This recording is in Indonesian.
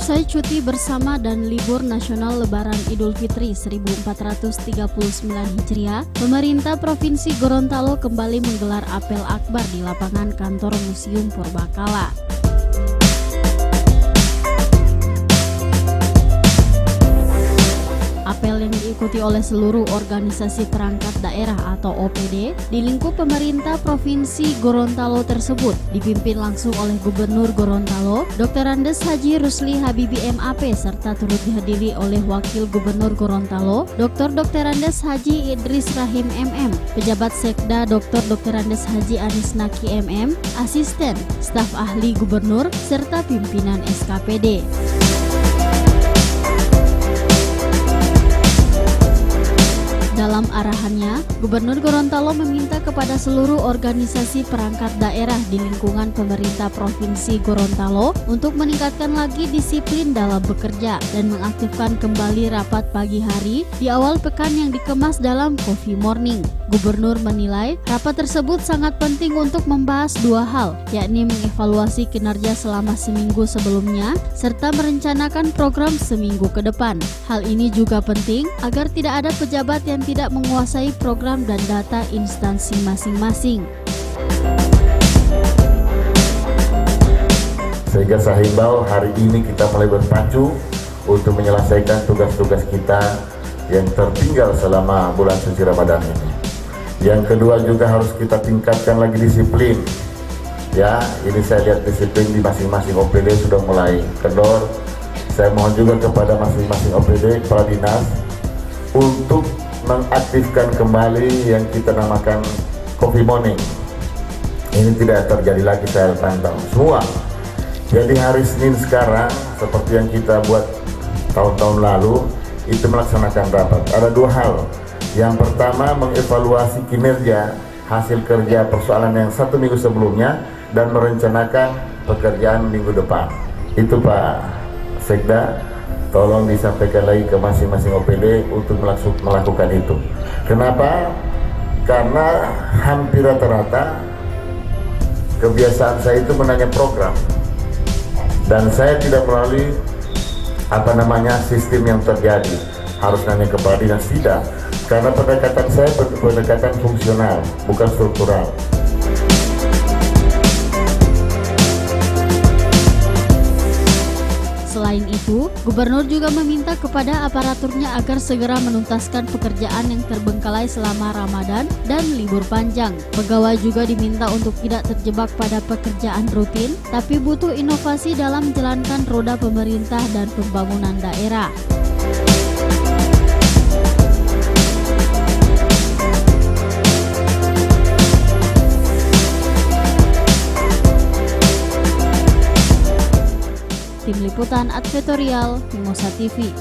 Usai cuti bersama dan libur nasional Lebaran Idul Fitri 1439 Hijriah, pemerintah Provinsi Gorontalo kembali menggelar apel akbar di lapangan kantor Museum Purbakala. Apel yang diikuti oleh seluruh organisasi perangkat daerah atau OPD di lingkup pemerintah Provinsi Gorontalo tersebut dipimpin langsung oleh Gubernur Gorontalo, Dr. Andes Haji Rusli Habibi MAP, serta turut dihadiri oleh Wakil Gubernur Gorontalo, Dr. Andes Haji Idris Rahim MM, pejabat Sekda Dr. Andes Haji Anis Naki MM, asisten, staf ahli Gubernur, serta pimpinan SKPD. Dalam arahannya, Gubernur Gorontalo meminta kepada seluruh organisasi perangkat daerah di lingkungan pemerintah Provinsi Gorontalo untuk meningkatkan lagi disiplin dalam bekerja dan mengaktifkan kembali rapat pagi hari di awal pekan yang dikemas dalam Coffee Morning. Gubernur menilai rapat tersebut sangat penting untuk membahas dua hal, yakni mengevaluasi kinerja selama seminggu sebelumnya serta merencanakan program seminggu ke depan. Hal ini juga penting agar tidak ada pejabat yang tidak menguasai program dan data instansi masing-masing. Sehingga saya himbau hari ini kita mulai berpacu untuk menyelesaikan tugas-tugas kita yang tertinggal selama bulan suci Ramadan ini. Yang kedua juga harus kita tingkatkan lagi disiplin. Ya, ini saya lihat disiplin di masing-masing OPD sudah mulai kendor. Saya mohon juga kepada masing-masing OPD, kepala dinas, untuk mengaktifkan kembali yang kita namakan Coffee Morning. Ini tidak terjadi lagi, saya pantau semua. Jadi hari Senin sekarang seperti yang kita buat tahun-tahun lalu itu melaksanakan rapat. Ada dua hal. Yang pertama mengevaluasi kinerja hasil kerja persoalan yang satu minggu sebelumnya dan merencanakan pekerjaan minggu depan. Itu Pak Sekda, tolong disampaikan lagi ke masing-masing OPD untuk melakukan itu. Kenapa? Karena hampir rata-rata kebiasaan saya itu menanya program, dan saya tidak melalui sistem yang terjadi harus nanya kepada dinas, tidak, karena pendekatan saya pendekatan fungsional bukan struktural. Selain itu, Gubernur juga meminta kepada aparaturnya agar segera menuntaskan pekerjaan yang terbengkalai selama Ramadan dan libur panjang. Pegawai juga diminta untuk tidak terjebak pada pekerjaan rutin, tapi butuh inovasi dalam menjalankan roda pemerintah dan pembangunan daerah. Tim Liputan Advertorial Mimosa TV.